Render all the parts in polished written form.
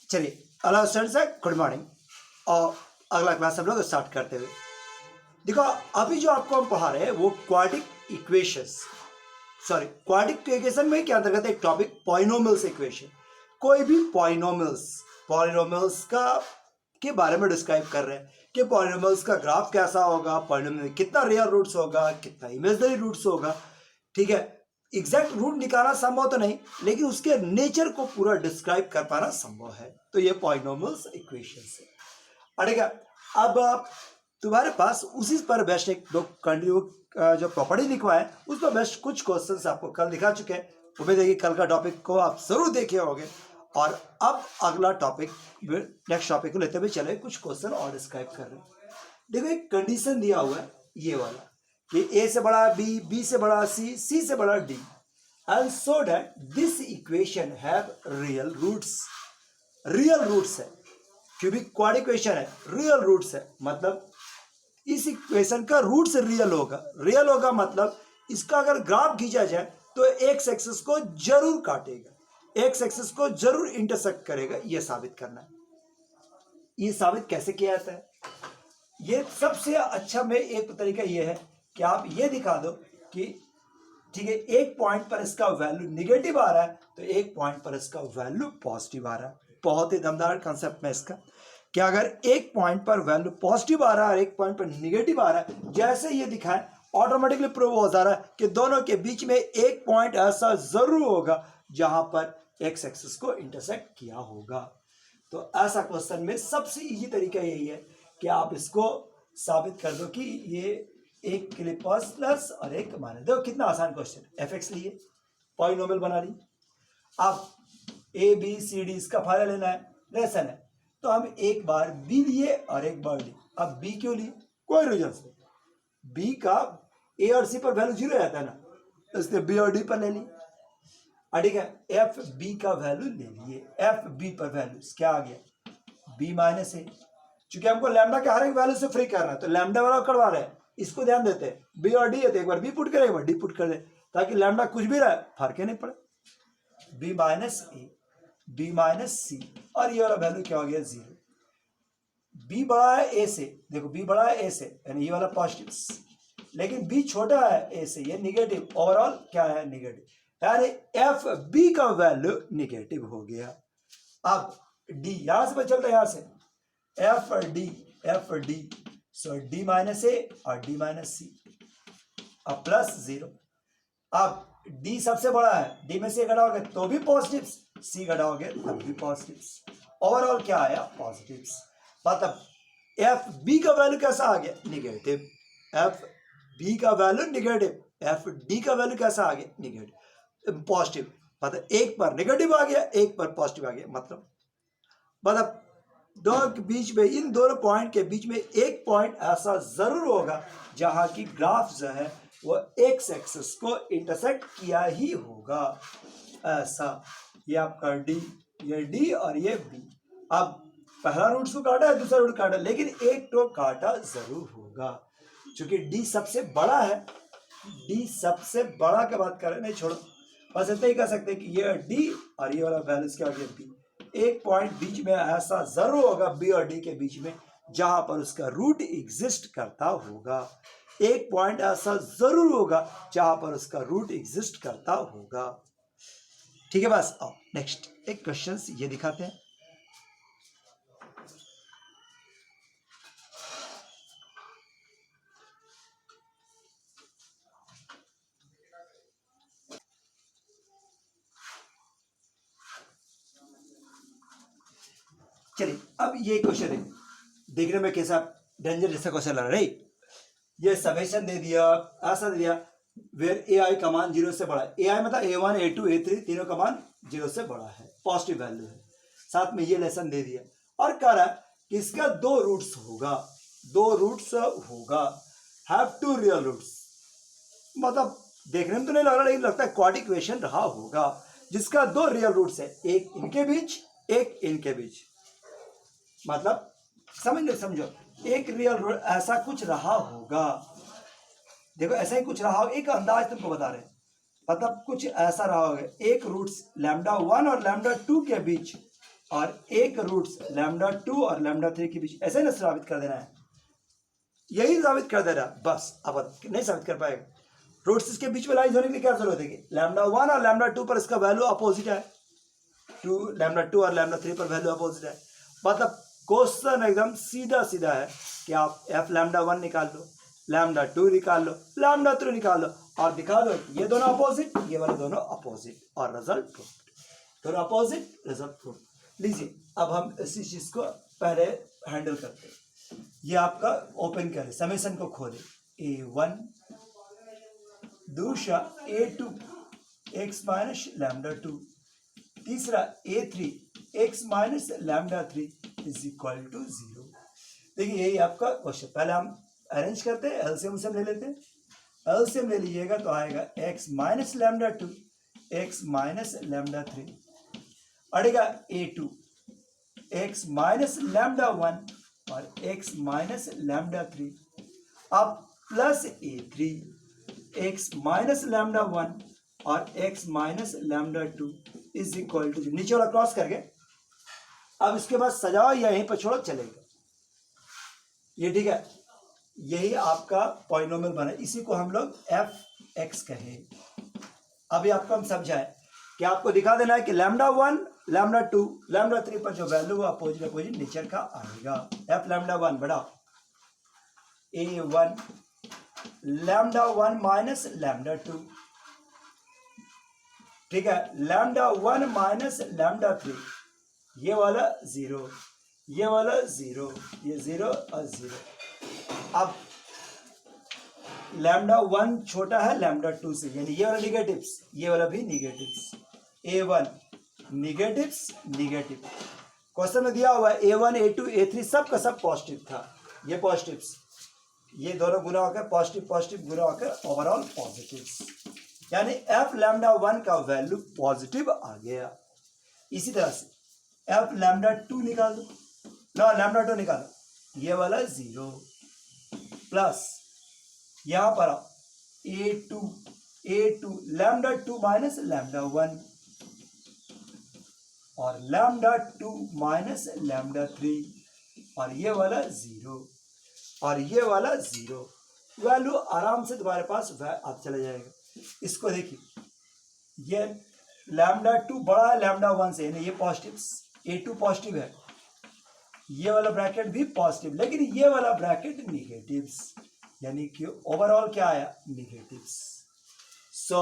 चलिए hello students, good morning. और अगला क्लास हम लोग स्टार्ट करते हुए देखो, अभी जो आपको हम पढ़ा रहे हैं वो क्वाड्रेटिक इक्वेशंस, क्वाड्रेटिक इक्वेशन में क्या अंतर्गत एक टॉपिक पॉलिनोमियल्स इक्वेशन। कोई भी पॉलिनोमियल्स का के बारे में डिस्क्राइब कर रहे हैं कि पॉलिनोमियल्स का ग्राफ कैसा होगा, पॉलिनोमियल में कितना रियल रूट्स होगा, कितना इमेजिनरी रूट्स होगा। ठीक है, एग्जैक्ट रूट निकालना संभव तो नहीं, लेकिन उसके नेचर को पूरा डिस्क्राइब कर पाना संभव है। तो ये पॉलिनोमियल्स इक्वेशंस है। अड़ेगा, अब तुम्हारे पास उसी पर बेस्ट एक दो कंटिन्यू जो प्रॉपर्टी लिखवा है उस पर बेस्ट कुछ क्वेश्चंस आपको कल दिखा चुके हैं। उम्मीद है कि कल का टॉपिक को आप जरूर देखे होंगे। और अब अगला टॉपिक, नेक्स्ट टॉपिक को लेते हुए चले कुछ क्वेश्चन और डिस्क्राइब कर रहे हैं। देखो, एक कंडीशन दिया हुआ है ये वाला कि ए से बड़ा बी, बी से बड़ा सी, सी से बड़ा D, and so that this equation have real roots. Real roots है, क्यूबिक क्वाड इक्वेशन है, रियल रूट्स है, मतलब इस इक्वेशन का रूट्स रियल होगा। रियल होगा मतलब इसका अगर ग्राफ खींचा जाए तो एक्स एक्सिस को जरूर काटेगा, एक्स एक्सिस को जरूर इंटरसेक्ट करेगा। यह साबित करना है। ये साबित कैसे किया जाता है? ये सबसे अच्छा में एक तरीका यह है कि आप ये दिखा दो कि ठीक है, एक पॉइंट पर इसका वैल्यू निगेटिव आ रहा है तो एक पॉइंट पर इसका वैल्यू पॉजिटिव आ रहा है। बहुत ही दमदार कंसेप्ट में इसका कि अगर एक पॉइंट पर वैल्यू पॉजिटिव आ रहा है और एक पॉइंट पर निगेटिव आ रहा है, जैसे ये दिखाएं ऑटोमेटिकली प्रूव हो जा रहा है कि दोनों के बीच में एक पॉइंट ऐसा जरूर होगा जहां पर एक्स एक्सिस को इंटरसेक्ट किया होगा। तो ऐसा क्वेश्चन में सबसे इजी तरीका यही है कि आप इसको साबित कर दो कि ये एक के लिए प्लस और एक माइनस। देखो कितना आसान क्वेश्चन। एफ एक्स लिए, पॉलिनोमियल बना ली, अब ए बी सी डी इसका फायदा लेना है, लेसन है, तो हम एक बार बी लिए और एक बार डी। अब बी क्यों लिए? कोई रीजन से बी का ए और सी पर वैल्यू जीरो रहता है ना, इसलिए बी और डी पर ले ली। ठीक है, एफ बी का वैल्यू ले लिए, एफ बी पर वैल्यू क्या आ गया? बी माइनस ए। चूंकि हमको लैम्डा के हर एक वैल्यू से फ्री करना है तो लैम्डा वाला करवा रहे हैं, इसको ध्यान देते हैं। बी और डी है तो एक बार बी पुट करें, एक बार डी पुट कर दे, ताकि लैम्डा कुछ भी रहे फर्क ही नहीं पड़े। बी माइनस ए, बी माइनस सी, और ये वाला वैल्यू क्या हो गया? जीरो। बी बड़ा है ए से, देखो बी बड़ा है ए से यानी ये वाला पॉजिटिव, लेकिन बी छोटा है ए से, ये निगेटिव। ओवरऑल क्या है? निगेटिव, यानी एफ बी का वैल्यू निगेटिव हो गया। अब डी यहां से पता चलता है, यहां से F D so D minus A और डी माइनस सी, अब प्लस जीरो। अब डी सबसे बड़ा है, डी में से घटाओगे तो भी पॉजिटिव, सी घटाओगे तब भी पॉजिटिव। ओवरऑल क्या आया? पॉजिटिव। मतलब एफ बी का वैल्यू कैसा आ गया? निगेटिव। एफ बी का वैल्यू निगेटिव, एफ डी का वैल्यू कैसा आ गया? Negative, positive. मतलब एक पर निगेटिव आ गया, एक पर पॉजिटिव आ गया। मतलब दोनों के बीच में, इन दोनों पॉइंट के बीच में एक पॉइंट ऐसा जरूर होगा जहां की ग्राफ जो है वो एक्स एक्सिस को इंटरसेक्ट किया ही होगा। ऐसा ये आपका डी, ये डी और ये बी। अब पहला रूट को काटा है, दूसरा रूट काटा, लेकिन एक तो काटा जरूर होगा। क्योंकि डी सबसे बड़ा है, डी सबसे बड़ा की बात करें, नहीं छोड़ो, बस इतना ही कह सकते हैं कि ये डी और ये वाला वैल्यू क्या हो गया? बी। एक पॉइंट बीच में ऐसा जरूर होगा बी और डी के बीच में जहां पर उसका रूट एग्जिस्ट करता होगा। एक पॉइंट ऐसा जरूर होगा जहां पर उसका रूट एग्जिस्ट करता होगा। ठीक है, बस आओ नेक्स्ट एक क्वेश्चन ये दिखाते हैं। चलिए, अब ये क्वेश्चन है, देखने में कैसा डेंजर जैसा क्वेश्चन लग रहा है। ये समेशन दे दिया, ऐसा दे दिया वेयर ए आई का मान 0 से बड़ा है। ए आई मतलब A1 A2 A3 तीनों का मान 0 से बड़ा है, पॉजिटिव वैल्यू है। साथ में ये लेसन दे दिया और कह रहा है कि इसका दो रूट्स होगा, हैव टू रियल रूट्स। मतलब देखने में तो नहीं लग रहा, लेकिन लगता है क्वाड्रेटिक इक्वेशन रहा होगा जिसका दो रियल रूट्स है, एक इनके बीच, एक इनके बीच। मतलब समझो, एक रियल रूट ऐसा कुछ रहा होगा। देखो ऐसा ही कुछ रहा होगा, एक अंदाज तुमको बता रहे हैं, मतलब कुछ ऐसा रहा होगा। एक रूट्स लैम्डा 1 और लैम्डा 2 के बीच और एक रूट्स लैम्डा 2 और लैम्डा 3 के बीच, ऐसे ना साबित कर देना है, यही साबित कर देना बस। अब नहीं साबित कर पाएगा। रूट्स इसके बीच में लाइज होने की क्या जरूरत है? लैम्डा 1 और लैम्डा 2 पर इसका वैल्यू अपोजिट है, लैम्डा 2 और लैम्डा 3 पर वैल्यू अपोजिट है। मतलब क्वेश्चन एकदम सीधा सीधा है कि आप एफ लैम्डा 1 निकाल लो, लैम्डा 2 निकाल लो, लैम्डा 3 निकाल लो और दिखा दो ये दोनों अपोजिट, ये वाले दोनों अपोजिट, और रिजल्ट प्रूफ। दोनों अपोजिट, रिजल्ट प्रूफ। लीजिए अब हम इसी चीज को पहले हैंडल करते हैं। ये आपका ओपन करें, समेशन को खोलें, a1 दूसरा a2 x माइनस लैम्डा 2, तीसरा a3 x minus lambda 3 is equal to 0। देखिए यही आपका क्वेश्चन। पहले हम अरेंज करते हैं, एलसीएम ले लेते हैं। एलसीएम ले लीजिएगा तो आएगा x minus lambda 2 x minus lambda 3, अड़ेगा a2 x minus lambda 1 और x माइनस लैम्डा 3, अब plus a3 x minus lambda 1 और x minus lambda 2 is equal to, नीचे वाला क्रॉस करके अब इसके बाद सजाओ या यहीं पर छोड़ो चलेगा, ये ठीक है। यही आपका पॉलिनोमियल बना, इसी को हम लोग एफ एक्स कहे। अभी आपको हम समझाएं कि आपको दिखा देना है कि लैम्डा 1 लैम्डा 2 लैम्डा 3 पर जो वैल्यू वो अपोजिट नेचर का आएगा। एफ लैम्डा 1 बड़ा a1 लैम्डा 1 माइनस लैम्डा 2, ठीक है, लैम्डा 1 माइनस लैम्डा 3, ये वाला 0, ये वाला 0, ये 0 और 0। अब लैम्डा 1 छोटा है लैम्डा 2 से, यानी ये वाला निगेटिव्स, ये वाला भी negatives, a1 negatives negative. Question में दिया हुआ है a1 a2 a3 सब का सब पॉजिटिव था, ये पॉजिटिव्स, ये दोनों गुना होकर पॉजिटिव पॉजिटिव गुना होकर ओवरऑल पॉजिटिव्स, यानी एफ लैम्डा 1 का वैल्यू पॉजिटिव आ गया। इसी तरह से एफ लैम्डा 2 निकाल दो, ना लैम्डा 2 निकालो, ये वाला 0 प्लस यहां पर a2 लैम्डा 2 माइनस लैम्डा 1 और लैम्डा 2 माइनस लैम्डा 3 और ये वाला 0 और ये वाला 0। वैल्यू आराम से तुम्हारे पास अब चला जाएगा। इसको देखिए, ये लैम्डा 2 बड़ा है लैम्डा 1 से, यानी ये पॉजिटिव्स, a2 पॉजिटिव है, ये वाला ब्रैकेट भी पॉजिटिव, लेकिन ये वाला ब्रैकेट निगेटिव्स, यानी कि ओवरऑल क्या आया negatives. So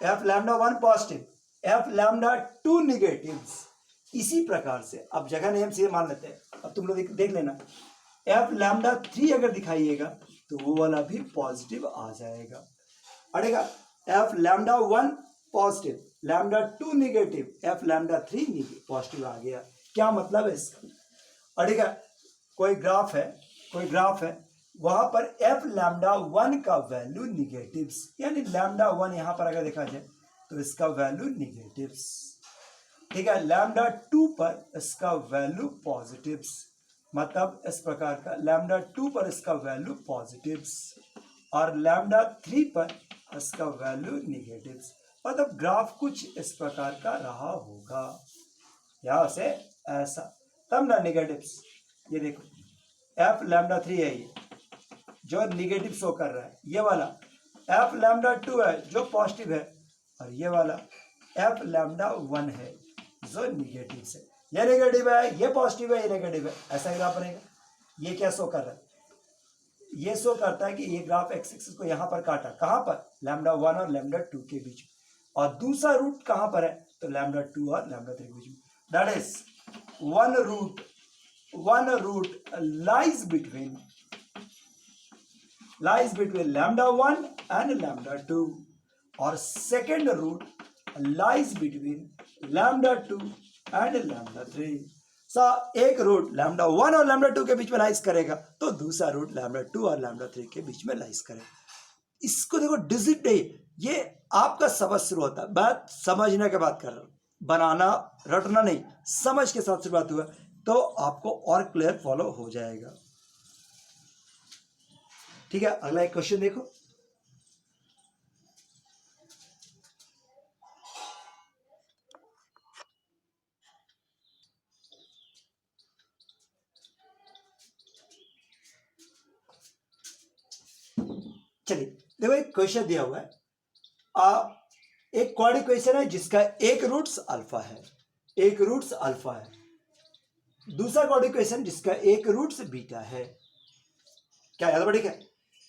F lambda 1 positive, F lambda 2 negatives. इसी प्रकार से अब जगह नेम से मान लेते हैं, अब तुम लोग देख लेना, एफ लैम्डा 3 अगर दिखाइएगा तो वो वाला भी पॉजिटिव आ जाएगा, अड़ेगा F lambda 1 positive, lambda 2 negative, F lambda 3 positive आ गया। क्या मतलब है इसका? अड़ेगा कोई ग्राफ है वहां पर एफ लैम्डा 1 का वैल्यू निगेटिव्स, यानी लैम्डा 1 यहां पर अगर देखा जाए तो इसका वैल्यू निगेटिव्स, ठीक है, लैम्डा 2 पर इसका वैल्यू पॉजिटिव्स, मतलब इस प्रकार का लैम्डा 2 पर इसका वैल्यू पॉजिटिव्स और लैम्डा 3 पर इसका वैल्यू निगेटिव्स। मतलब ग्राफ कुछ इस प्रकार का रहा होगा, यहां से ऐसा, तब ना निगेटिव्स। ये देखो एफ लैम्डा 3 है, ये जो निगेटिव शो कर रहा है, ये वाला एफ लैम्डा 2 है जो पॉजिटिव है, और ये वाला एफ लैम्डा 1 है जो निगेटिव से, ये नेगेटिव है ये पॉजिटिव है ये नेगेटिव है, ऐसा ग्राफ बनेगा। ये क्या शो कर रहा है? ये शो करता है कि ये ग्राफ एक्स एक्सिस को यहां पर काटा, कहां पर? लैम्डा 1 और लैम्डा 2 के बीच, और दूसरा रूट कहां पर है? तो लैम्डा 2 और लैम्डा 3 के बीच में। That is one root lies between lambda 1 and lambda 2, और second root lies between lambda 2 and lambda 3। एक रूट लैम्डा 1 और लैम्डा 2 के बीच में लाइज करेगा, तो दूसरा रूट लैम्डा 2 और लैम्डा 3 के बीच में लाइज करेगा। इसको देखो डिजिट नहीं, ये आपका सबक शुरू होता है, बात समझने के बाद कर रहा हूं, बनाना रटना नहीं, समझ के साथ शुरुआत हुआ तो आपको और क्लियर फॉलो हो जाएगा। ठीक है, अगला एक क्वेश्चन देखो। चलिए देखो, एक क्वेश्चन दिया हुआ है, एक क्वाड्रिक इक्वेशन है जिसका एक रूट्स अल्फा है, एक रूट्स अल्फा है। दूसरा क्वाड्रिक इक्वेशन जिसका एक रूट्स बीटा है। क्या याद बढ़ी क्या?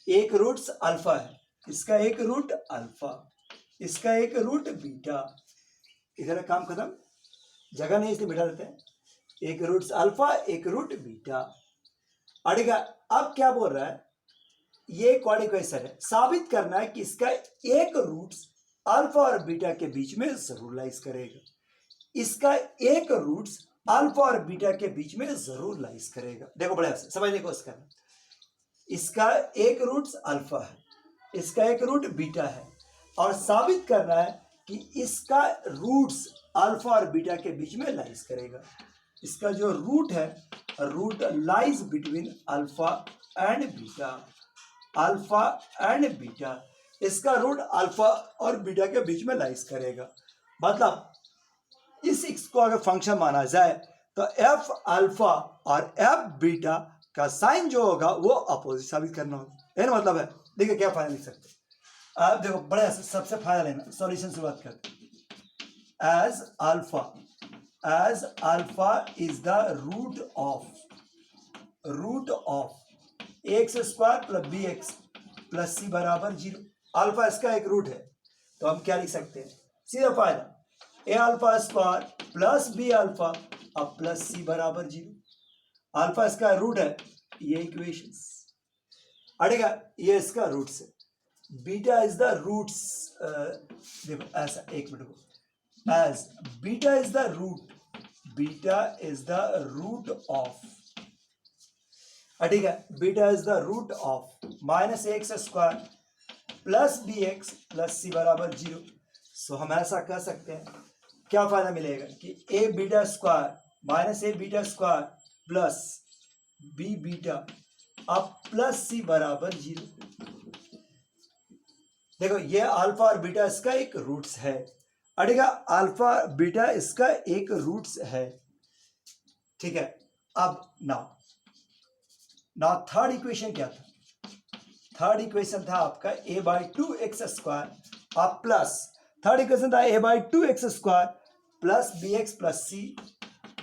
एक रूट्स अल्फा है, इसका एक रूट अल्फा, इसका एक रूट बीटा। इधर काम खत्म, जगह नहीं इसलिए बिठा देते हैं। एक रूट्स अल्फा, एक रूट बीटा। अड़ेगा, अब क्या बोल रहा है, ये क्वाड्रिक इक्वेशन है, साबित करना है कि इसका एक रूट्स अल्फा और बीटा के बीच में जरूर लाइज करेगा। इसका एक रूट्स अल्फा और बीटा के बीच में जरूर लाइज करेगा। देखो बड़े से समझने की कोशिश करना, इसका एक रूट्स अल्फा है, इसका एक रूट बीटा है, और साबित करना है कि इसका रूट्स अल्फा और बीटा के बीच में लाइज करेगा। इसका जो रूट है, root lies between alpha and beta, alpha and beta, इसका रूट अल्फा और बीटा के बीच में लाइज करेगा। मतलब इस x को अगर फंक्शन माना जाए तो एफ अल्फा और एफ बीटा का साइन जो होगा वो अपोजिट साबित करना होगा। यह मतलब है, देखिए क्या फायदा लिख सकते हैं आप। देखो बड़े सबसे फायदा लेना, सॉल्यूशन शुरुआत करते हैं। As alpha is the root of X square plus B x plus C बराबर 0। अल्फा इसका एक रूट है, तो हम क्या लिख सकते हैं, सीधा फायदा, A alpha square plus B alpha अब प्लस सी बराबर 0। अल्फा इसका रूट है, ये इक्वेशंस अड़ेगा, ये इसका रूट्स है। बीटा इज द रूट्स, देखो ऐसा, एक मिनट को, as beta is the root, beta is the root of, ठीक है, beta is the root of minus X square plus B x plus C बराबर 0। सो हम ऐसा कह सकते हैं, क्या फायदा मिलेगा कि A beta square minus A beta square plus B beta अब प्लस सी बराबर 0। देखो ये अल्फा और बीटा इसका एक रूट्स है, अड़ेगा अल्फा बीटा इसका एक रूट्स है, ठीक है। अब ना थर्ड इक्वेशन क्या था, थर्ड इक्वेशन था आपका a बाई 2x स्क्वायर अब प्लस, थर्ड इक्वेशन था a by 2x square plus B x plus C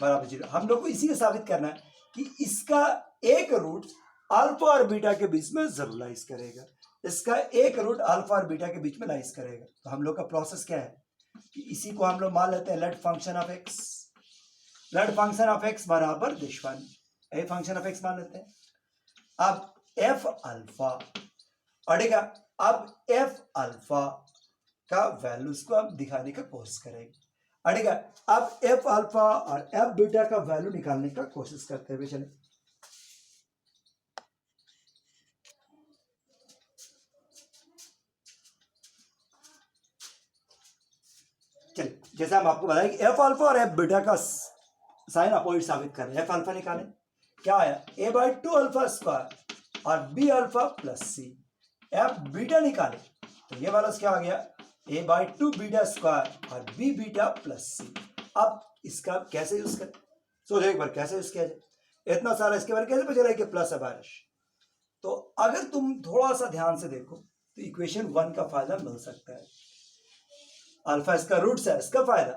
बराबर 0। हम लोग को इसी को साबित करना है कि इसका एक रूट अल्फा और बीटा के बीच में जरूर लाइज करेगा, इसका एक रूट अल्फा और बीटा के बीच में लाइज करेगा। तो हम लोग का प्रोसेस क्या है कि इसी को हम लोग मान लेते हैं let function of X, let function of X बराबर this one, A function of X मान लेते हैं। अब एफ अल्फा अड़ेगा, अब एफ अल्फा का वैल्यूज को हम दिखाने का कोशिश करेंगे, अड़ेगा अब एफ अल्फा और एफ बीटा का वैल्यू निकालने का कोशिश करते हुए चले। चलिए जैसे हम आपको बताएं कि एफ अल्फा और एफ बीटा का साइन अपोजिट साबित कर रहे हैं। एफ अल्फा निकालें, क्या आया, ए बाई 2 अल्फा स्क्वायर और be alpha plus C. F beta निकाले तो ये वाला क्या आ गया, ए बाई 2 बीटा स्क्वायर और बी बीटा प्लस सी। अब इसका कैसे यूज करें, सोचो एक बार कैसे यूज किया जाए, इतना सारा इसके बारे कैसे पता चला कि प्लस है बारिश। तो अगर तुम थोड़ा सा ध्यान से देखो तो इक्वेशन 1 का फायदा मिल सकता है। अल्फा इसका रूट है, इसका फायदा,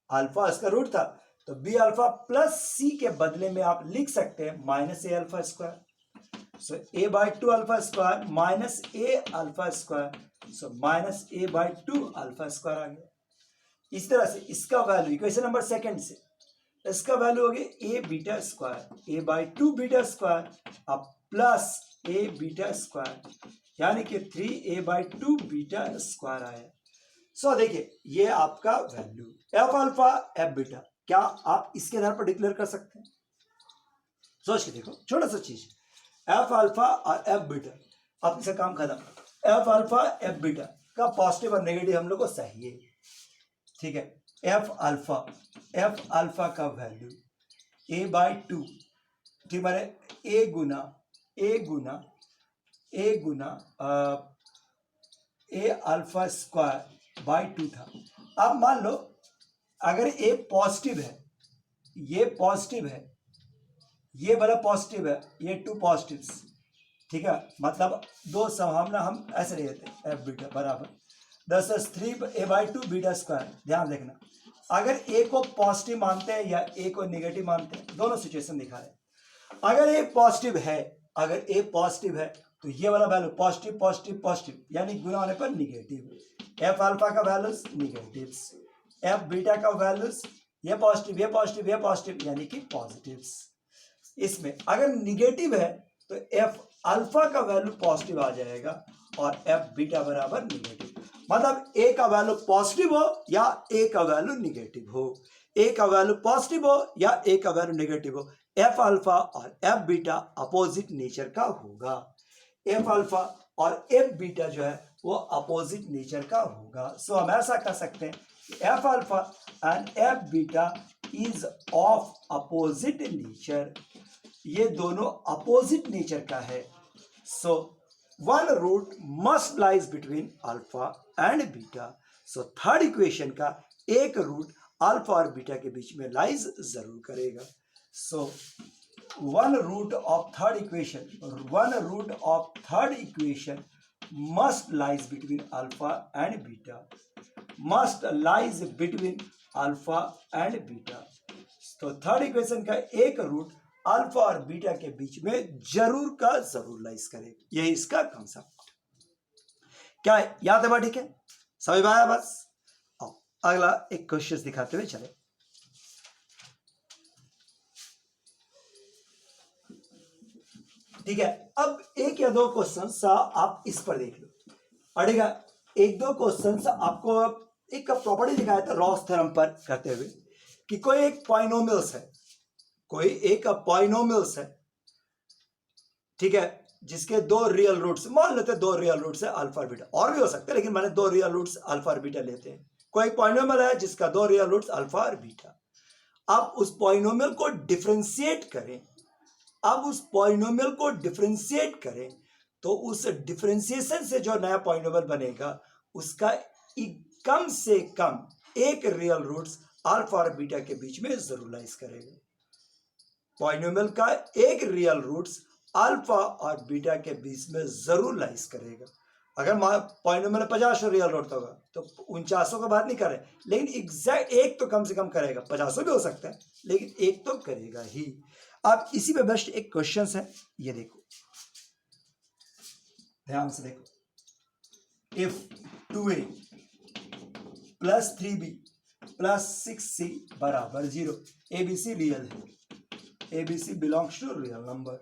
अल्फा इसका रूट था तो बी अल्फा प्लस सी के बदले में आप लिख सकते हैं minus A alpha square. So A by 2 alpha square minus A alpha square, so minus A by 2 alpha square आ गया। इस तरह से इसका वैल्यू इक्वेशन नंबर सेकंड से इसका वैल्यू हो गया A beta square, A by 2 beta square अब प्लस ए बीटा स्क्वायर, यानी कि 3 a बाई 2 बीटा स्क्वायर आया। सो देखिए ये आपका value F alpha F beta, क्या आप इसके आधार पर डिक्लेयर कर सकते हैं? सोच के देखो, छोटा सा चीज, एफ अल्फा और एफ बीटा, अब इसका काम खत्म। एफ अल्फा एफ बीटा का पॉजिटिव और नेगेटिव हम लोग को चाहिए, ठीक है। एफ अल्फा का वैल्यू ए बाई 2, ठीक है, ए गुना ए अल्फा स्क्वायर बाई 2 था। अब मान लो अगर ए पॉजिटिव है, ये पॉजिटिव है, ये वाला पॉजिटिव है, ये 2 पॉजिटिव्स, ठीक है, मतलब दो संभावना हम ऐसे ले लेते हैं, एफ बीटा बराबर 10^3 बीटा स्क्वायर। ध्यान देखना, अगर ए को पॉजिटिव मानते हैं या ए को नेगेटिव मानते हैं, दोनों सिचुएशन दिखा रहे हैं। अगर ए पॉजिटिव है, अगर ए पॉजिटिव है तो ये वाला वैल्यू पॉजिटिव पॉजिटिव पॉजिटिव, यानी गुना होने पर निगेटिव। एफ अल्फा का वैल्यूज निगेटिव, एफ बीटा का वैल्यूज ये पॉजिटिव ये पॉजिटिव ये पॉजिटिव, यानी कि पॉजिटिव्स। इसमें अगर निगेटिव है तो एफ अल्फा का वैल्यू पॉजिटिव आ जाएगा और एफ बीटा बराबर निगेटिव। मतलब ए का वैल्यू पॉजिटिव हो या ए का वैल्यू निगेटिव हो, ए का वैल्यू पॉजिटिव हो या ए का वैल्यू निगेटिव हो, एफ अल्फा और एफ बीटा अपोजिट नेचर का होगा। एफ अल्फा और एफ बीटा जो है वो अपोजिट नेचर का होगा। सो हम ऐसा कर सकते हैं कि F alpha and F beta is of opposite nature, ये दोनों अपोजिट नेचर का है। So one root must lies between alpha and beta. So third equation का एक रूट अल्फा और बीटा के बीच में लाइज जरूर करेगा। So one root of third equation must lies between alpha and beta, must lies between alpha and beta. तो third equation का एक रूट अल्फा और बीटा के बीच में जरूर का जरूर लाइज करेगा, यही इसका कॉन्सेप्ट। क्या है, याद है? ठीक है, समझ में आया? बस आओ अगला एक क्वेश्चन दिखाते हुए चले। ठीक है, अब एक या दो क्वेश्चन आप इस पर देख लो। अड़ेगा एक दो क्वेश्चन आपको एक प्रॉपर्टी दिखाया था रॉस थ्योरम पर करते हुए कि कोई एक पॉलिनोमियल्स है, कोई एक पॉलिनोमियल्स है, ठीक है, जिसके दो रियल रूट्स, मान लेते हैं दो रियल रूट्स है अल्फा और बीटा, और भी हो सकते हैं लेकिन मैंने दो रियल रूट्स अल्फा और बीटा लेते हैं। कोई पॉलिनोमियल है जिसका दो रियल रूट्स अल्फा और बीटा। आप उस पॉलिनोमियल को डिफरेंशिएट करें, अब उस पॉलिनोमियल को डिफरेंशिएट करें तो उस डिफरेंशिएशन से जो नया पॉलिनोमियल बनेगा उसका कम से कम एक रियल रूट्स अल्फा और बीटा के बीच में जरूर लाइज करेगा। पॉलिनोमियल का एक रियल रूट्स अल्फा और बीटा के बीच में जरूर लाइज करेगा। अगर पॉलिनोमियल 50 रियल रूट होगा तो 49 का बात नहीं कर रहे, लेकिन एग्जैक्ट एक तो कम से कम करेगा, 50 भी हो सकता है लेकिन एक तो करेगा ही। अब इसी पे बेस्ट एक क्वेश्चन है, ये देखो ध्यान से देखो। If 2a plus 3b plus 6c बराबर 0, abc रियल है, abc belongs to real number,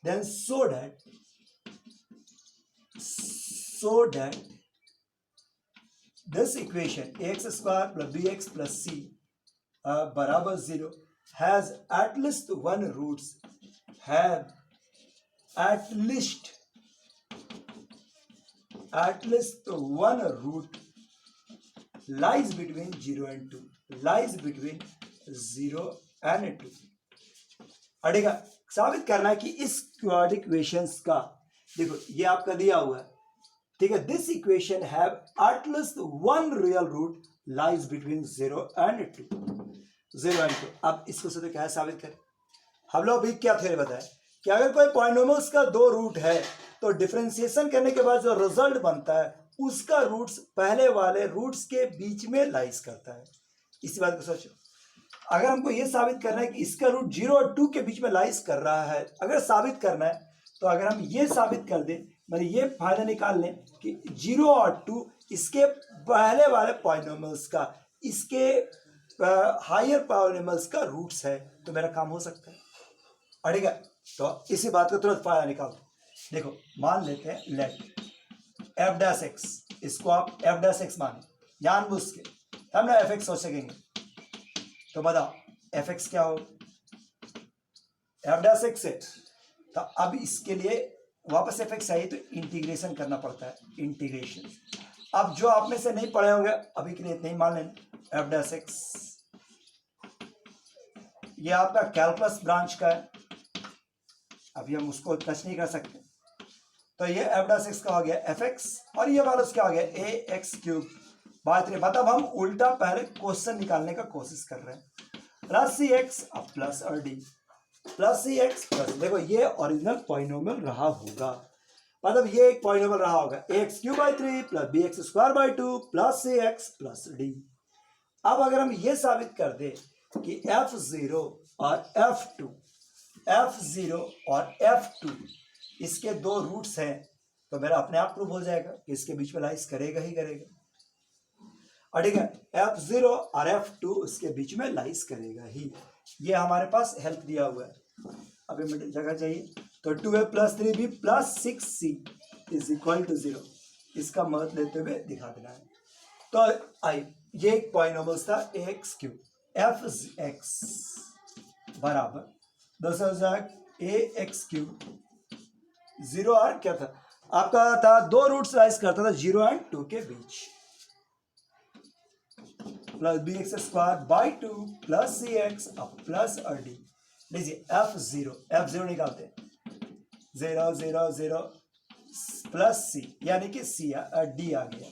then so that this equation ax square plus bx plus c बराबर 0 has at least one roots, have at least one root lies between 0 and 2, lies between 0 and 2। अड़ेगा साबित करना है कि इस quadratic equations का, देखो ये आपका दिया हुआ है, ठीक है, this equation have at least one real root lies between 0 and 2। अब इसको से क्या साबित करें? हम लोग अभी क्या थ्योरी बताया कि अगर कोई पॉलिनोमियल्स का दो रूट है तो डिफरेंशिएशन करने के बाद जो रिजल्ट बनता है उसका रूट्स पहले वाले रूट्स के बीच में लाइज करता है। इसी बात को सोचो, अगर हमको ये साबित करना है कि इसका रूट 0 और 2 के बीच में लाइज कर रहा है, अगर साबित करना है तो अगर हम ये साबित कर दें, मतलब ये फायदा निकाल लें कि 0 और 2 इसके पहले वाले पॉलिनोमियल्स का, इसके हायर पॉलिनोमियल्स का रूट्स है, तो मेरा काम हो सकता है। अड़ेगा तो इसी बात का तुरंत फायदा निकाल। देखो मान लेते हैं लेट एफ डैश एक्स, इसको आप एफ डैश एक्स माने जानबूझ के, हम ना एफ एक्स सोच सकेंगे, तो बताओ एफ एक्स क्या हो? एफ डैश एक्स है। तो अब इसके लिए वापस एफ एक्स चाहिए तो इंटीग्रेशन करना पड़ता है, इंटीग्रेशन। अब जो आप में से नहीं पढ़े होंगे अभी के लिए नहीं मान लें, एफ डैश एक्स ये आपका कैलकुलस ब्रांच का है, अभी हम उसको टच नहीं कर सकते। तो ये एफ डैश एक्स का हो गया एफ एक्स और ये वाला क्या हो गया ए एक्स क्यूब बाय 3। मतलब हम उल्टा पहले क्वेश्चन निकालने का कोशिश कर रहे हैं। राशि एक्स अब प्लस और डी, प्लस सी एक्स प्लस, देखो ये ओरिजिनल पॉलिनोमियल रहा होगा, मतलब ये एक पॉलिनोमियल रहा होगा x cube by 3 plus B x square by 2 plus C x plus d. अब अगर हम ये साबित कर दे कि f0 और f2, f0 और f2 इसके दो रूट्स हैं, तो मेरा अपने आप प्रूव हो जाएगा कि इसके बीच में लाइज करेगा ही करेगा। और ठीक है, f0 और f2 इसके बीच में लाइज करेगा ही, ये हमारे पास हेल्प दिया हुआ है। अभी मिडिल जगह चाहिए, तो 2a plus 3b plus 6c is equal to 0, इसका मदद लेते हुए दिखा देना है। तो आई ये एक पॉलिनोमियल था एक्स क्यू, एफ एक्स बराबर दूसरा हो जाएगा ए एक्स क्यू, 0 और क्या था आपका, था दो रूट्स राइज करता था 0 एंड 2 के बीच, plus B x square by 2 plus C x plus और डी। लीजिए f0 निकालते हैं, 0 0 0 प्लस सी, यानी कि सी डी आ गया।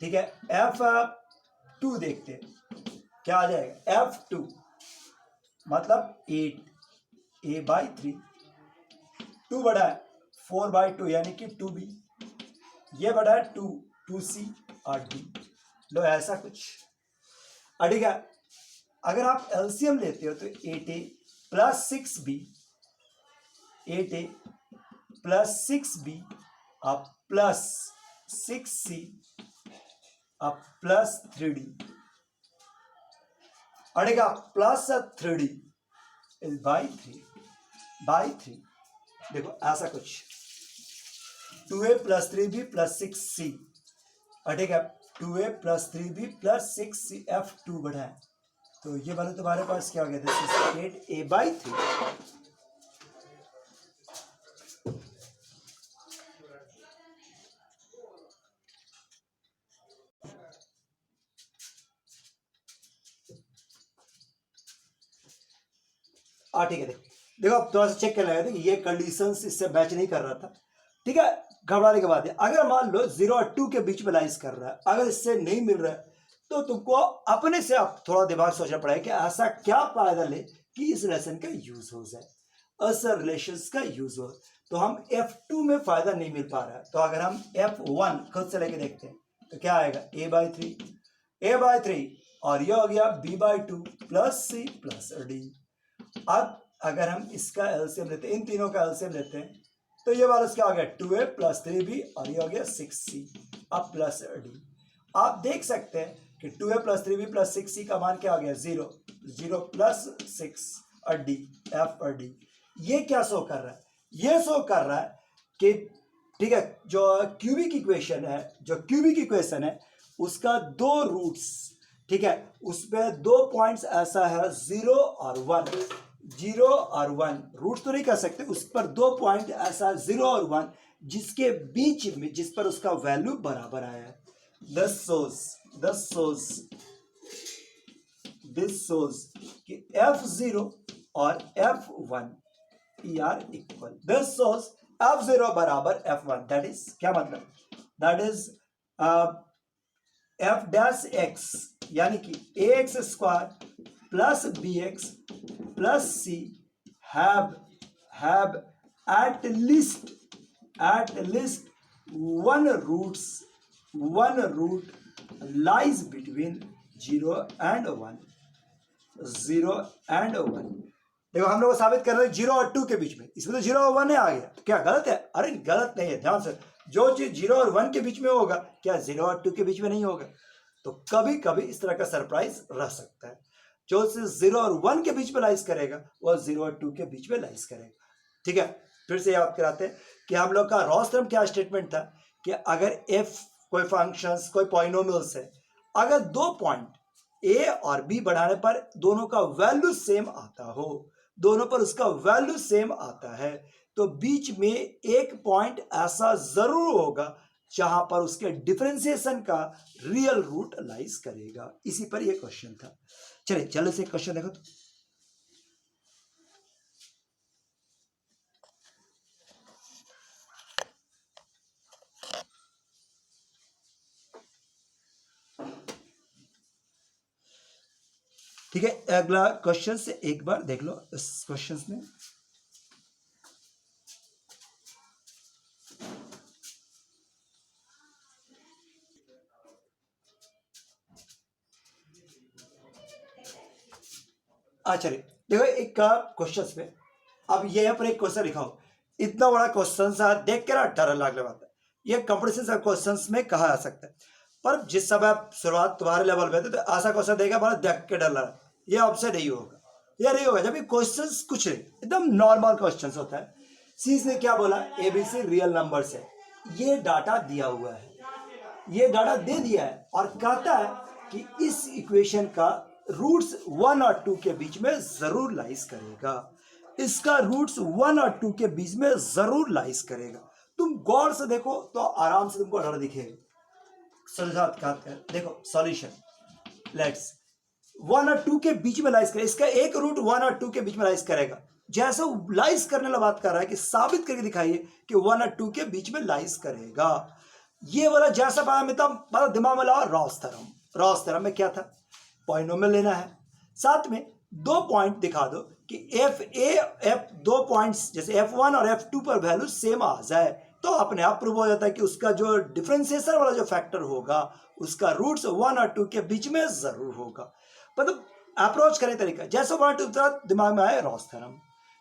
ठीक है, f2 देखते हैं क्या आ जाएगा, f2 मतलब 8 a बाई 3, 2 बड़ा है 4 बाई 2 यानी कि 2b, ये बड़ा है 2c और d। लो ऐसा कुछ। ठीक है, अगर आप एलसीएम लेते हो तो 8a plus 6b, 8a plus 6b अब प्लस 6c अब प्लस 3d, अड़ेगा प्लस 3d इज बाई 3। देखो ऐसा कुछ 2a plus 3b plus 6c, अटेगा 2a plus 3b plus 6c f2 बढ़ा है, तो ये वाला तुम्हारे पास क्या हो गया, दिस इज 8a बाई 3। ठीक है, देखो अब थोड़ा सा चेक कर लेगा ये कंडीशंस इससे मैच नहीं कर रहा था। ठीक है, घबराने के बाद अगर मान लो 0 और 2 के बीच में लाइज कर रहा है, अगर इससे नहीं मिल रहा है तो तुमको अपने से आप थोड़ा दिमाग सोचना पड़ेगा कि ऐसा क्या फायदा ले कि इस रिलेशन का यूज हो जाए, असर रिलेशंस का यूज हो। तो हम f2 में फायदा नहीं मिल पा रहा है, तो अगर हम f1 खुद से लेके देखते हैं तो क्या आएगा, a बाई 3 और यह हो गया b by 2 plus c plus d. अब अगर हम इसका एलसीएम लेते हैं, इन तीनों का एलसीएम लेते हैं, तो ये वाला क्या हो गया 2a प्लस 3b और ये हो गया 6c अब प्लस डी। आप देख सकते हैं कि 2a plus 3b plus 6c का मान क्या हो गया 0 0 प्लस 6 और डी एफ और डी। ये क्या शो कर रहा है, ये शो कर रहा है कि ठीक है, जो क्यूबिक इक्वेशन है उसका दो रूट्स, ठीक है, उसमें दो पॉइंट्स ऐसा है 0 और 1, 0 और 1 रूट्स तो नहीं कर सकते, उस पर दो पॉइंट ऐसा 0 और 1 जिसके बीच में, जिस पर उसका वैल्यू बराबर आया है। दिस shows कि f0 और f1 are equal. This shows f0 बराबर f1, दैट इज क्या मतलब, that is f dash x यानी कि ax square plus bx plus c have at least one root lies between 0 and 1। 0 and 1 देखो हम लोग साबित कर रहे हैं 0 और 2 के बीच में, इसमें तो 0 और 1 आ गया, तो क्या गलत है? अरे गलत नहीं है, ध्यान से, जो चीज 0 और 1 के बीच में होगा क्या 0 और 2 के बीच में नहीं होगा? तो कभी कभी इस तरह का सरप्राइज रह सकता है, जो चीज 0 और 1 के बीच में लाइज करेगा वह 0 और 2 के बीच में लाइज करेगा। ठीक है, फिर से याद कराते हैं कि हम लोग का रॉस थ्योरम क्या स्टेटमेंट था कि अगर f कोई फंक्शंस कोई पॉलिनोमियल्स है, अगर दो पॉइंट a और b बढ़ाने पर दोनों का वैल्यू सेम आता हो, दोनों पर उसका वैल्यू सेम आता है, तो बीच में एक पॉइंट ऐसा जरूर होगा जहां पर उसके डिफरेंशिएशन का रियल रूट लाइज करेगा। इसी पर यह क्वेश्चन था। चलिए जल्दी से क्वेश्चन देखो तो। ठीक है, अगला क्वेश्चन से एक बार देख लो इस क्वेश्चन में। चलिए देखो एक क्वेश्चन में, अब ये यहाँ पर एक क्वेश्चन लिखा हो, इतना बड़ा क्वेश्चन सा देख के ना डर लगने वाला है। ये कंपटीशन क्वेश्चंस में कहा जा सकता है, पर जिस समय आप शुरुआत तुम्हारे लेवल पे थे तो ऐसा क्वेश्चन देगा बड़ा देख के डर लगा, ये आपसे नहीं होगा, ये नहीं होगा। जब ये क्वेश्चंस कुछ नहीं, एकदम नॉर्मल क्वेश्चंस होता है। सी ने क्या बोला, एबीसी रियल नंबर्स है, ये डाटा दिया हुआ है, ये डाटा दे दिया है और कहता है कि इस इक्वेशन का रूट्स 1 और 2 के बीच में जरूर लाइज करेगा, इसका रूट्स 1 और 2 के बीच में जरूर लाइज करेगा। तुम गौर से देखो तो आराम से तुमको डर दिखेगा। देखो सॉल्यूशन, लेट्स 1 और 2 के बीच में लाइज करेगा, इसका एक रूट 1 और 2 के बीच में लाइज करेगा। जैसे लाइज करने वाला बात कर रहा है कि साबित करके दिखाइए कि 1 और 2 के बीच में लाइज करेगा, ये वाला जैसा पाया दिमाग में लाओ रॉस थ्योरम। रॉस थ्योरम में क्या था, पॉइनोमियल लेना है, साथ में दो पॉइंट दिखा दो कि एफ ए एफ दो पॉइंट्स जैसे F1 और F2 पर वैल्यू सेम आ जाए तो अपने आप प्रूव हो जाता है कि उसका जो डिफरेंशिएशन वाला जो फैक्टर होगा उसका रूट्स 1 और 2 के बीच में जरूर होगा। मतलब अप्रोच करें तरीका जैसे 1 और 2 दिमाग में आए रॉस थ्योरम,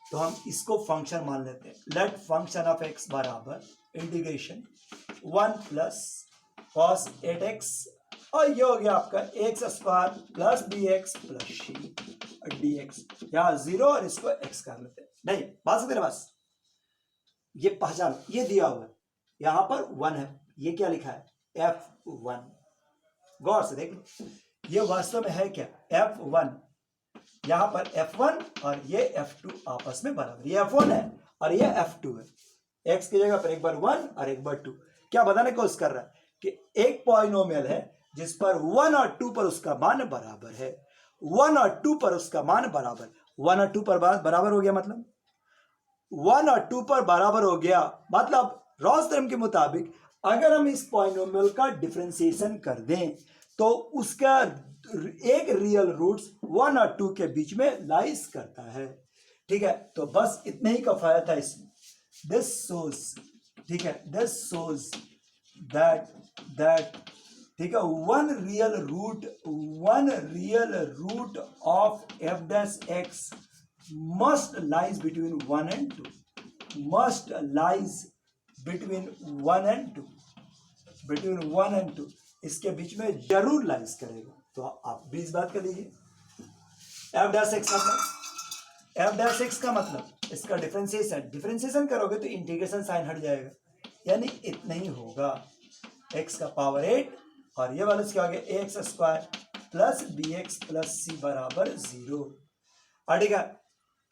तो हम इसको फंक्शन मान लेते हैं। लेट फंक्शन ऑफ x बराबर इंटीग्रेशन 1 प्लस cos 8x और ये हो गया आपका x square plus B x plus c d x, यहाँ 0 और इसको x कर लेते हैं। नहीं बात समझे बस, ये पहचान, ये दिया हुआ है, यहां पर 1 है, ये क्या लिखा है F1, गौर से देख लो, ये वास्तव में है क्या F1, यहां पर F1 और ये F2 आपस में बराबर, ये F1 है और ये F2 है। x की जगह पर एक बार 1 और एक बार 2, क्या बताने की कोशिश कर रहा है कि एक पॉलिनोमियल है जिस पर 1 और 2 पर उसका मान बराबर है, 1 और 2 पर उसका मान बराबर, 1 और 2 पर बराबर हो गया, मतलब 1 और 2 पर बराबर हो गया, मतलब रॉस थ्योरम के मुताबिक अगर हम इस पॉलिनोमियल का डिफरेंशिएशन कर दें तो उसका एक रियल रूट्स 1 और 2 के बीच में लाइज करता है। ठीक है, तो बस इतने ही का फायदा था इसमें। दिस शोज, ठीक है, दिस शोज दैट ठीक है, one real root of f dash x must lies between 1 and 2, must lies between 1 and 2, between 1 and 2, इसके बीच में जरूर लाइज करेगा। तो आप भी इस बात कर लीजिए, f dash x मतलब, f dash x का मतलब इसका डिफरेंशिएशन करोगे तो इंटीग्रेशन साइन हट जाएगा, यानी इतना ही होगा, x का पावर 8 और ये वाला क्या हो गया X square plus B x plus C बराबर 0। और ठीक है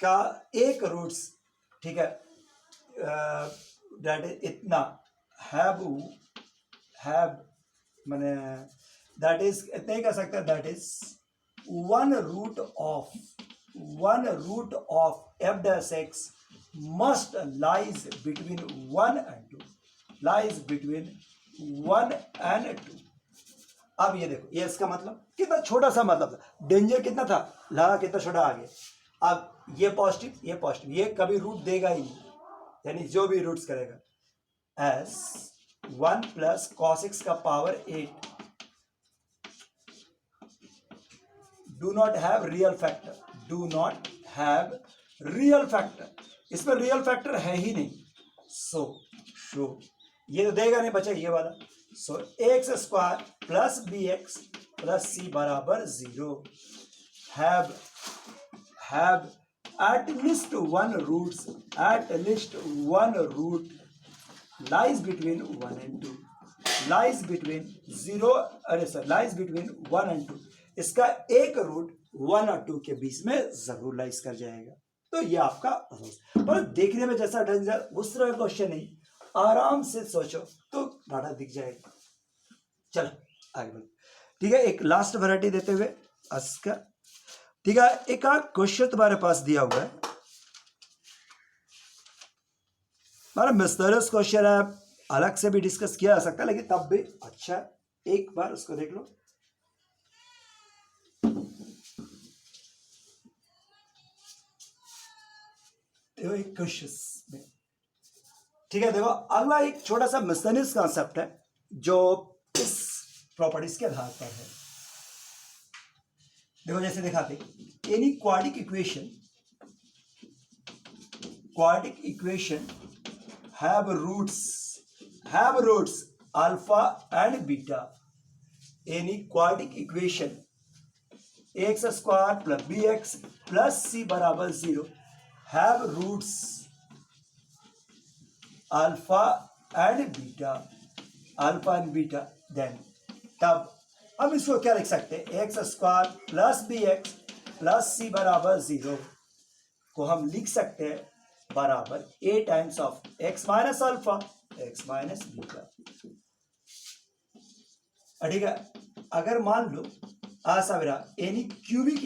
का एक रूट्स, ठीक है, दैट इज इतना हैव माने दैट इज इतना ही कर सकते हैं, that is one root of f dash x must lies between 1 and 2, lies between 1 and 2। अब ये देखो, ये इसका मतलब कितना छोटा सा मतलब था, डेंजर कितना था, लगा कितना छोटा आ गया। अब ये पॉजिटिव, ये पॉजिटिव, ये कभी रूट देगा ही नहीं, यानी जो भी रूट्स करेगा एस 1 प्लस cos x का power 8 do not have real factor, do not have real factor, इसमें रियल फैक्टर है ही नहीं, सो ये तो देगा नहीं, बचा ये वाला, so X square plus B x plus C बराबर 0, have at least one root lies between 1 and 2, lies between 0, अरे सर लाइज बिटवीन 1 and 2, इसका एक रूट 1 और 2 के बीच में जरूर लाइज कर जाएगा। तो ये आपका, पर देखने में जैसा डेंजर उस तरह क्वेश्चन नहीं, आराम से सोचो तो डाटा दिख जाएगा। चलो आगे बढ़ो, ठीक है, एक लास्ट वैरायटी देते हुए इसका, ठीक है, एक क्वेश्चन तुम्हारे पास दिया हुआ है, हमारा मिस्टीरियस क्वेश्चन है, अलग से भी डिस्कस किया जा सकता है, लेकिन तब भी अच्छा एक बार उसको देख लो। देखो इक्वेशंस में। ठीक है, देखो अगला एक छोटा सा मिसलेनियस कॉन्सेप्ट है जो इस प्रॉपर्टीज के आधार पर है। देखो जैसे दिखाते, any quadric equation have roots alpha and beta. Any quadratic equation ax square plus bx plus c बराबर 0 have roots alpha and beta. then तब हम इसको क्या लिख सकते हैं, X square plus B x plus C बराबर 0 को हम लिख सकते हैं बराबर A times of X minus alpha X minus beta. ठीक है, अगर मान लो ऐसा मेरा any cubic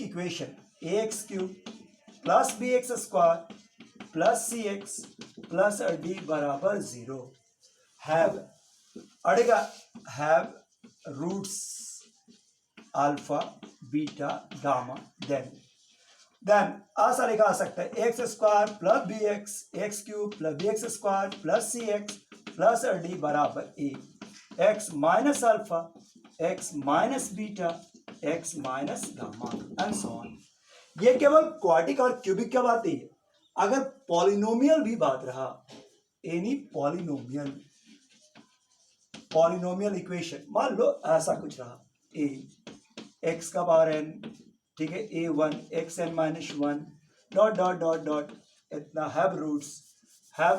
equation A X cube plus B x square plus C x plus D बराबर 0 have roots alpha beta gamma. Then ऐसा लिखा सकता है X square plus B X cube plus B x square plus सी x plus D बराबर A X minus alpha X minus beta X minus gamma and so on. ये केवल quadric और cubic की बात है। अगर पॉलिनोमियल भी बात रहा, एनी पॉलिनोमियल इक्वेशन मान लो ऐसा कुछ रहा, ए एक्स का पावर एन, ठीक है, a1 xn minus 1 dot dot dot dot इतना हैव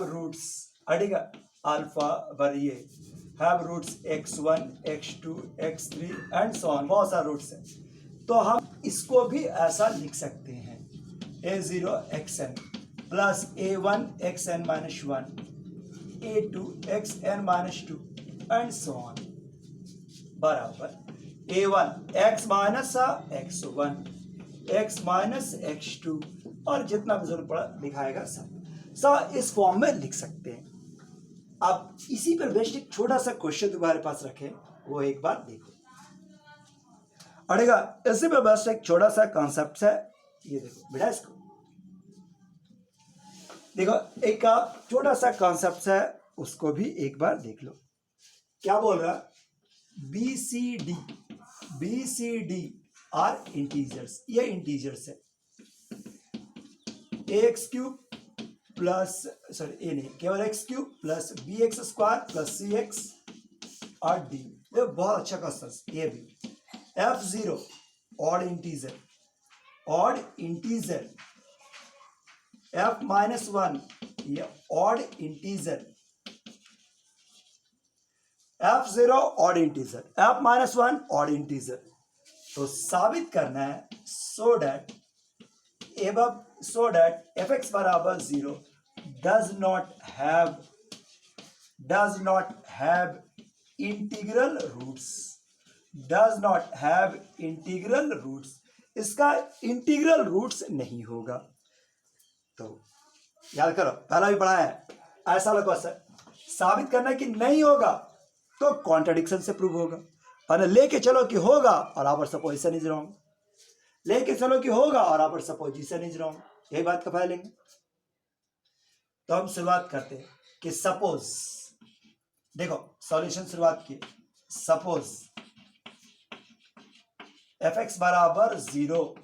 रूट्स अड़ेगा अल्फा भरिए have roots x1 x2 x3 and so on, बहुत सारे रूट्स हैं। तो हम इसको भी ऐसा लिख सकते हैं a0 xn plus a1 xn minus 1 a2 xn minus 2 and so on बराबर a1 x minus x1 x minus x2 और जितना भी जरूरत पड़ा लिखाएगा सब इस फॉर्म में लिख सकते हैं। अब इसी पर बेस्ड एक छोटा सा क्वेश्चन तुम्हारे पास रखे, वो एक बार देखो। अड़ेगा इसी पर बेस्ड एक छोटा सा कॉन्सेप्ट है, ये देखो बेटा, इसको देखो, एक छोटा सा कॉन्सेप्ट है, उसको भी एक बार देख लो। क्या बोल रहा, B C D are integers, ये इंटीजर्स है। A X cube plus sorry A नहीं, केवल X cube plus B x square plus सी एक्स और डी। ये बहुत अच्छा क्वेश्चन। ये भी F0 odd integer F minus 1 ये odd integer F0 odd integer F minus 1 odd integer. तो साबित करना है सो दैट fx बराबर 0 does not have integral roots, इसका इंटीग्रल रूट्स नहीं होगा। तो याद करो, पहला भी पढ़ा है ऐसा वाला क्वेश्चन, साबित करना कि नहीं होगा तो कॉन्ट्रडिक्शन से प्रूव होगा, और लेके चलो कि होगा और आप सपोजिशन इज रॉन्ग, लेके चलो कि होगा और आप सपोजिशन इज रॉन्ग, यही बात का फायदा लेंगे। तो हम शुरुआत करते हैं कि सपोज, देखो सॉल्यूशन शुरुआत की, सपोज fx बराबर 0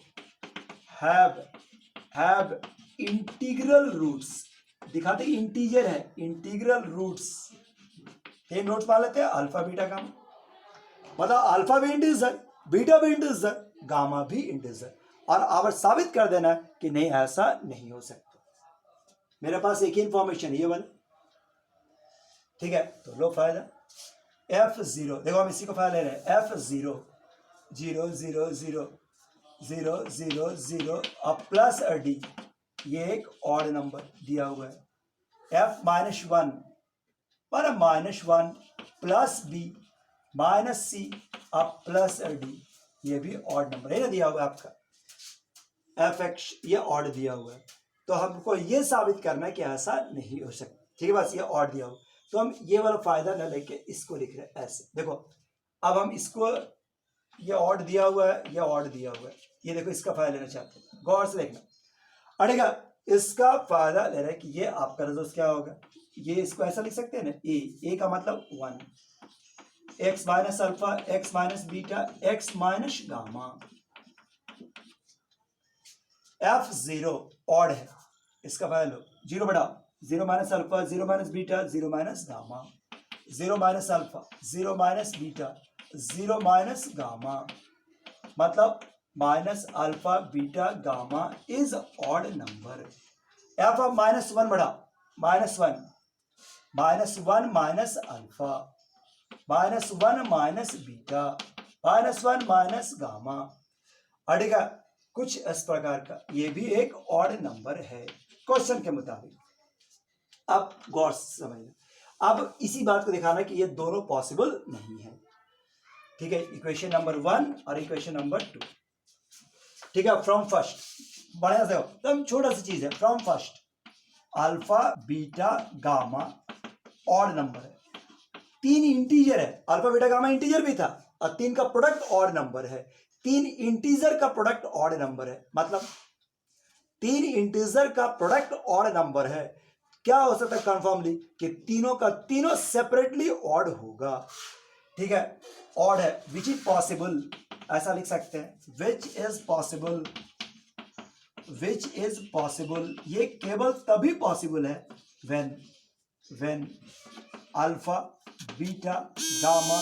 हैव इंटीग्रल रूट्स, दिखाते इंटीजर है, इंटीग्रल रूट्स, ये नोट्स पा लेते हैं, अल्फा बीटा गामा, मतलब अल्फा भी इंटीजर, बीटा भी इंटीजर, गामा भी इंटीजर, और अब साबित कर देना कि नहीं ऐसा नहीं हो सकता। मेरे पास एक ही इंफॉर्मेशन ये वाला, ठीक है। तो लो फायदा F0, देखो हम इसी को फायदा ले रहे हैं, F0 0 0 0 0 0 0 और प्लस डी, ये एक ऑड नंबर दिया हुआ है। F माइनस 1 पर माइनस 1 प्लस बी माइनस सी अब प्लस डी, ये भी ऑड नंबर है ना दिया हुआ है आपका। fx ये ऑड दिया हुआ है, तो हमको ये साबित करना है कि ऐसा नहीं हो सकता, ठीक है। बस ये ऑड दिया हुआ, तो हम ये वाला फायदा ना लेके इसको लिख रहे हैं ऐसे। देखो अब हम इसको, ये ऑड दिया हुआ है, ये ऑड दिया हुआ है, ये देखो इसका फायदा लेना चाहते हैं, गौर से देखना। अड़ेगा इसका फायदा ले रहा है कि ये आपका रिजल्ट क्या होगा, ये इसको ऐसा लिख सकते हैं ना, ए का मतलब 1 X minus alpha X minus beta X minus gamma. F0 odd है, इसका फायदा लो, 0 बढ़ाओ, 0 minus alpha 0 minus beta 0 minus gamma, 0 minus alpha 0 minus beta 0 minus gamma, मतलब minus alpha beta gamma is odd number. F of -1 बढ़ा, -1 -1 minus alpha -1 minus beta -1 minus gamma. अड़ेगा कुछ इस प्रकार का, ये भी एक ऑड नंबर है क्वेश्चन के मुताबिक। अब गौर से समझना, अब इसी बात को दिखाना कि ये दोनों पॉसिबल नहीं है, ठीक है। इक्वेशन नंबर 1 और इक्वेशन नंबर 2, ठीक है। फ्रॉम फर्स्ट बढ़िया से एकदम छोटा सी चीज है, from first alpha beta gamma odd number है, 3 इंटीजर है, अल्फा बीटा गामा इंटीजर भी था और 3 का प्रोडक्ट ऑड नंबर है, 3 इंटीजर का प्रोडक्ट ऑड नंबर है, मतलब 3 इंटीजर का प्रोडक्ट ऑड नंबर है। क्या हो सकता है कंफर्मली कि तीनों का तीनों सेपरेटली ऑड होगा, ठीक है, ऑड है। विच इज पॉसिबल, ऐसा लिख सकते हैं, which is possible, which is possible, ये केवल तभी पॉसिबल है when alpha beta gamma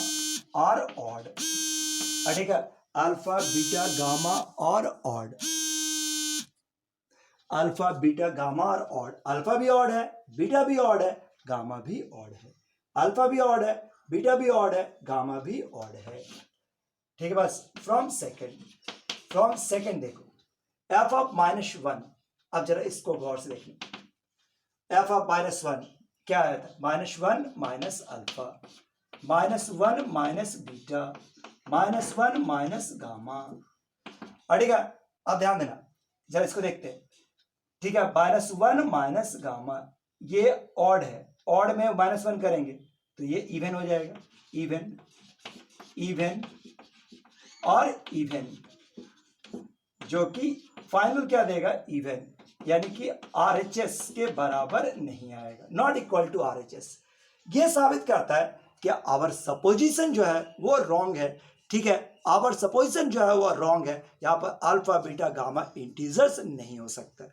are odd, ठीक है। अल्फा बीटा गामा और ऑड, अल्फा बीटा गामा और ऑड, अल्फा भी ऑड है, बीटा भी ऑड है, गामा भी ऑड है, अल्फा भी ऑड है, बीटा भी ऑड है, गामा भी ऑड है, ठीक है। बस फ्रॉम सेकेंड देखो, एफ ऑफ -1, अब जरा इसको गौर से देखिए, एफ ऑफ -1 क्या आया था, -1 minus alpha -1 minus beta -1 minus gamma. अड़ेगा अब ध्यान देना, जरा इसको देखते हैं, ठीक है। -1 माइनस गामा ये ऑड है, ऑड में -1 करेंगे तो ये इवन हो जाएगा, इवन और इवन, जो कि फाइनल क्या देगा, इवन, यानी कि RHS के बराबर नहीं आएगा, नॉट इक्वल टू RHS। ये साबित करता है कि आवर सपोजिशन जो है वो रॉन्ग है, ठीक है, आवर सपोजिशन जो है वो रॉन्ग है। यहाँ पर अल्फा बीटा गामा इंटीजर्स नहीं हो सकता,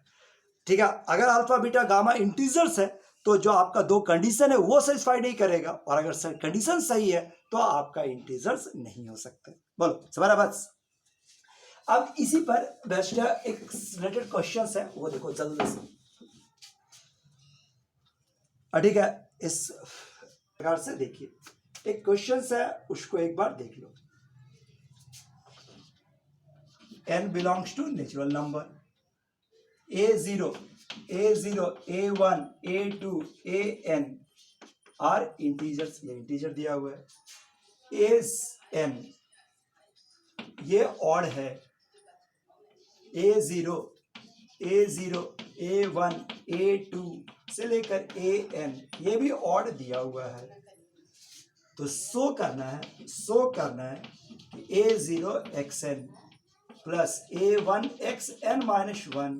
ठीक है। अगर अल्फा बीटा गामा इंटीजर्स है तो जो आपका 2 कंडीशन है वो सेटिस्फाई नहीं करेगा, और अगर कंडीशन सही है तो आपका इंटीजर्स नहीं हो सकते। बोलो समझा बस। अब इसी पर बेस्ट एक रिलेटेड क्वेश्चन है, वो देखो जल्दी से, ठीक है। इस प्रकार से देखिए, एक क्वेश्चन है उसको एक बार देख लो। n belongs to natural number, a0 a1 a2 an are integers, ये इंटीजर दिया हुआ है, an ये ऑड है, a0 a1 a2 से लेकर an ये भी ऑड दिया हुआ है। तो शो करना है कि a0 xn plus a1 xn minus 1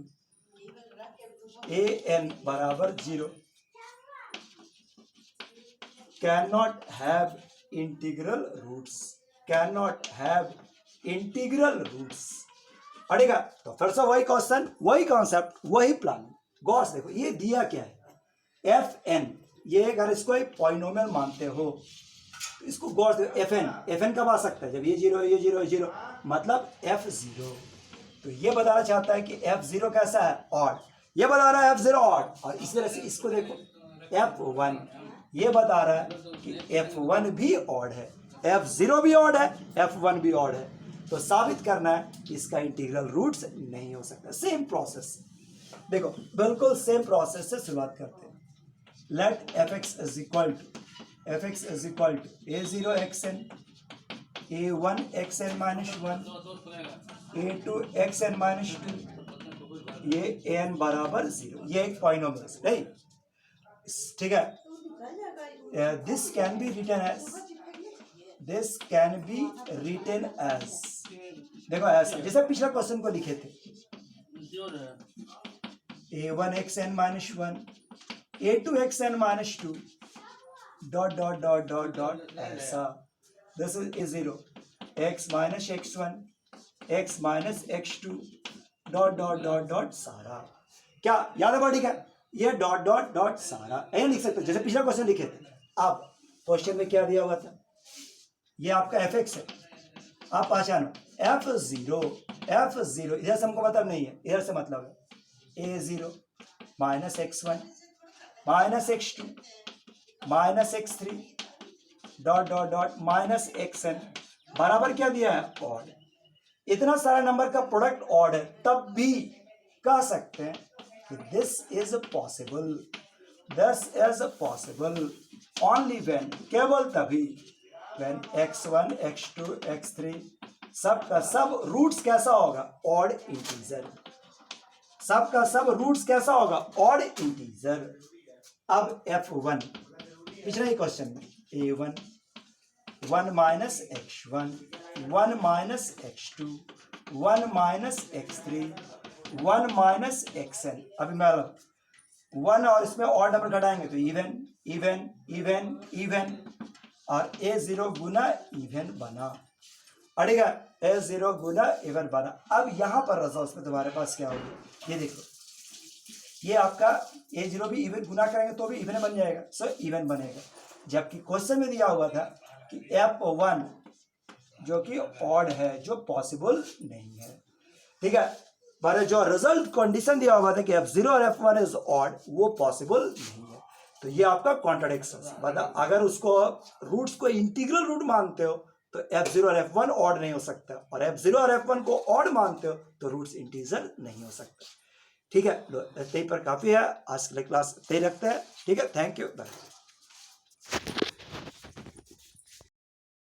an बराबर 0 can not have integral roots, अड़ेगा। तो फिर से वही क्वेश्चन, वही कॉन्सेप्ट, वही प्लान। गौर से देखो, ये दिया क्या है, fn, ये अगर इसको एक पॉलिनोमियल मानते हो तो इसको गौर से, fn कब आ सकता है, जब ये 0 ये 0 0, मतलब f0। तो ये बताना चाहता है कि f0 कैसा है, ऑड, ये बता रहा है f0 ऑड, और इस तरह से इसको देखो f1, ये बता रहा है कि f1 भी ऑड है, f0 भी ऑड है, f1 भी ऑड है। तो साबित करना है कि इसका इंटीग्रल रूट्स नहीं हो सकता। सेम प्रोसेस देखो, बिल्कुल सेम प्रोसेस से शुरुआत करते हैं। Let fx is equal to a0 xn a1 xn minus 1 a2 xn minus 2, ये an बराबर 0, ये एक पॉलिनोमियल है, नहीं, ठीक है। This can be written as देखो ऐसा जैसे पिछला क्वेश्चन को लिखे थे a1xn-1 a2xn-2 dot dot dot dot dot ऐसा this is a0 x minus x1 x minus x2 dot dot dot dot सारा क्या याद है बॉडी का ये डॉट डॉट डॉट सारा ऐसे लिख सकते हो जैसे पिछला क्वेश्चन लिखे थे। अब क्वेश्चन में क्या दिया हुआ था ये आपका fx है आप पहचानो f0 इधर से हमको मतलब नहीं है इधर से मतलब है a0 minus x1 minus x2 minus x3 dot dot dot minus xn बराबर क्या दिया है ऑड। इतना सारा नंबर का प्रोडक्ट ऑड है तब भी कह सकते हैं कि this is possible only when केवल तभी व्हेन x1 x2 x3 सब का सब रूट्स कैसा होगा ऑड इंटीजर सब का सब रूट्स कैसा होगा ऑड इंटीजर। अब f1 पिछले ही क्वेश्चन में a1 1 minus x1 1 minus x2 1 minus x3 1 minus xn। अभी मैं 1 और इसमें और नंबर घटाएंगे तो इवन इवन इवन इवन और a0 गुना इवन बना अड़ेगा a0 गुना इवन बना। अब यहां पर रिजल्ट में तुम्हारे पास क्या होगी ये देखो ये आपका a0 भी इवन गुना करेंगे तो भी इवन बन जाएगा सो इवन बनेगा जबकि क्वेश्चन में दिया हुआ था कि f1 जो कि ऑड है जो पॉसिबल नहीं है ठीक है पर जो रिजल्ट कंडीशन दिया हुआ था कि f0 और f1 इज ऑड वो पॉसिबल नहीं है तो ये आपका कॉन्ट्राडिक्शन मतलब अगर उसको रूट्स को इंटीग्रल रूट मानते हो तो f0 और f1 ऑड नहीं हो सकता और f0 और f1 को ऑड मानते हो तो रूट्स इंटीजर नहीं हो सकते ठीक है। लो पर काफी है आज के लिए क्लास यही रखते हैं ठीक है थैंक यू।